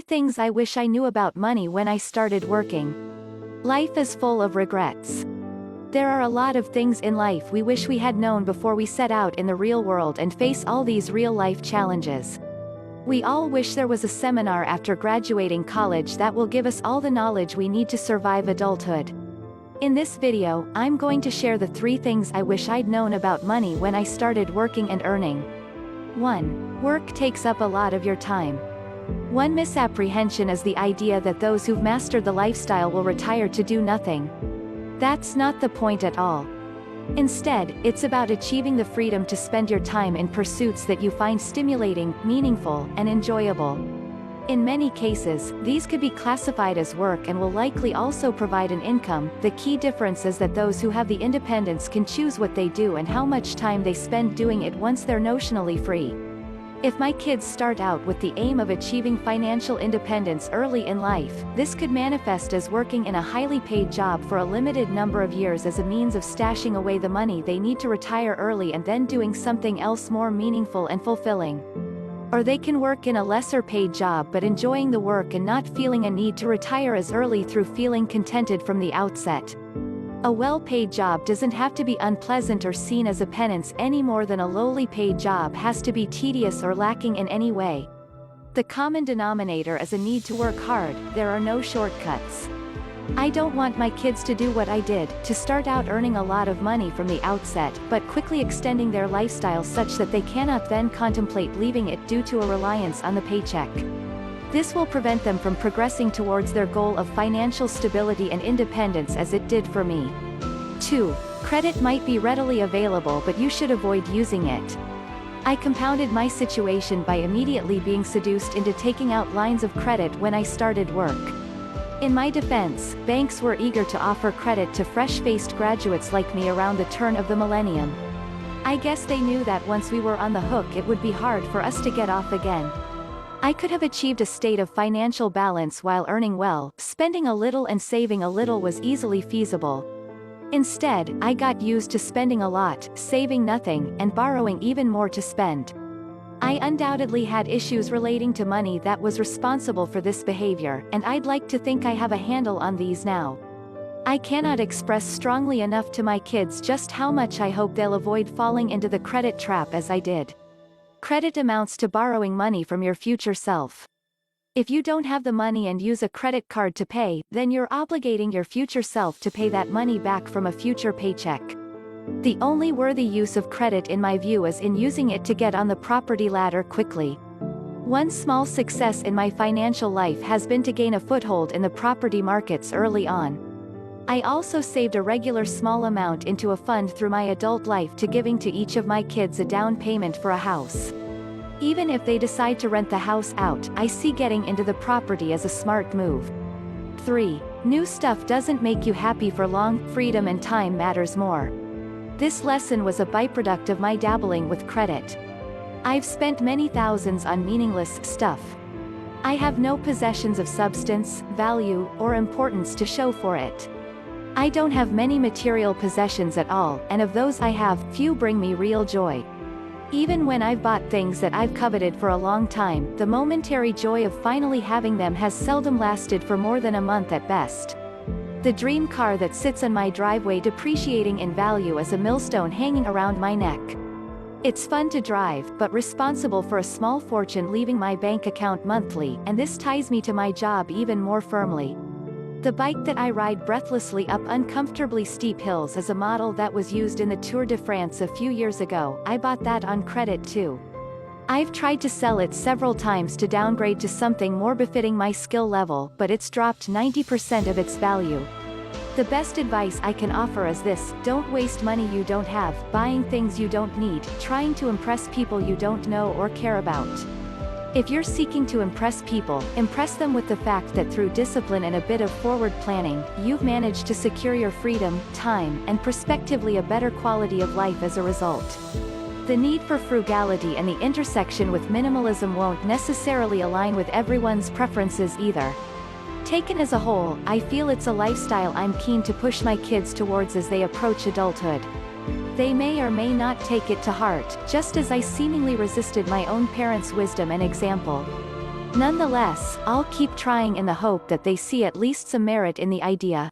things I wish I knew about money when I started working. Life is full of regrets. There are a lot of things in life we wish we had known before we set out in the real world and face all these real-life challenges. We all wish there was a seminar after graduating college that will give us all the knowledge we need to survive adulthood. In this video, I'm going to share the 3 things I wish I'd known about money when I started working and earning. 1. Work takes up a lot of your time. One misapprehension is the idea that those who've mastered the lifestyle will retire to do nothing. That's not the point at all. Instead, it's about achieving the freedom to spend your time in pursuits that you find stimulating, meaningful, and enjoyable. In many cases, these could be classified as work and will likely also provide an income. The key difference is that those who have the independence can choose what they do and how much time they spend doing it once they're notionally free. If my kids start out with the aim of achieving financial independence early in life, this could manifest as working in a highly paid job for a limited number of years as a means of stashing away the money they need to retire early and then doing something else more meaningful and fulfilling. Or they can work in a lesser paid job but enjoying the work and not feeling a need to retire as early through feeling contented from the outset. A well-paid job doesn't have to be unpleasant or seen as a penance any more than a lowly paid job has to be tedious or lacking in any way. The common denominator is a need to work hard. There are no shortcuts. I don't want my kids to do what I did, to start out earning a lot of money from the outset, but quickly extending their lifestyle such that they cannot then contemplate leaving it due to a reliance on the paycheck. This will prevent them from progressing towards their goal of financial stability and independence as it did for me. 2. Credit might be readily available but you should avoid using it. I compounded my situation by immediately being seduced into taking out lines of credit when I started work. In my defense, banks were eager to offer credit to fresh-faced graduates like me around the turn of the millennium. I guess they knew that once we were on the hook it would be hard for us to get off again. I could have achieved a state of financial balance while earning well. Spending a little and saving a little was easily feasible. Instead, I got used to spending a lot, saving nothing, and borrowing even more to spend. I undoubtedly had issues relating to money that was responsible for this behavior, and I'd like to think I have a handle on these now. I cannot express strongly enough to my kids just how much I hope they'll avoid falling into the credit trap as I did. Credit amounts to borrowing money from your future self. If you don't have the money and use a credit card to pay, then you're obligating your future self to pay that money back from a future paycheck. The only worthy use of credit in my view is in using it to get on the property ladder quickly. One small success in my financial life has been to gain a foothold in the property markets early on. I also saved a regular small amount into a fund through my adult life to giving to each of my kids a down payment for a house. Even if they decide to rent the house out, I see getting into the property as a smart move. 3. New stuff doesn't make you happy for long. Freedom and time matters more. This lesson was a byproduct of my dabbling with credit. I've spent many thousands on meaningless stuff. I have no possessions of substance, value, or importance to show for it. I don't have many material possessions at all, and of those I have, few bring me real joy. Even when I've bought things that I've coveted for a long time, the momentary joy of finally having them has seldom lasted for more than a month at best. The dream car that sits on my driveway depreciating in value is a millstone hanging around my neck. It's fun to drive, but responsible for a small fortune leaving my bank account monthly, and this ties me to my job even more firmly. The bike that I ride breathlessly up uncomfortably steep hills is a model that was used in the Tour de France a few years ago. I bought that on credit too. I've tried to sell it several times to downgrade to something more befitting my skill level, but it's dropped 90% of its value. The best advice I can offer is this: don't waste money you don't have, buying things you don't need, trying to impress people you don't know or care about. If you're seeking to impress people, impress them with the fact that through discipline and a bit of forward planning, you've managed to secure your freedom, time, and prospectively a better quality of life as a result. The need for frugality and the intersection with minimalism won't necessarily align with everyone's preferences either. Taken as a whole, I feel it's a lifestyle I'm keen to push my kids towards as they approach adulthood. They may or may not take it to heart, just as I seemingly resisted my own parents' wisdom and example. Nonetheless, I'll keep trying in the hope that they see at least some merit in the idea.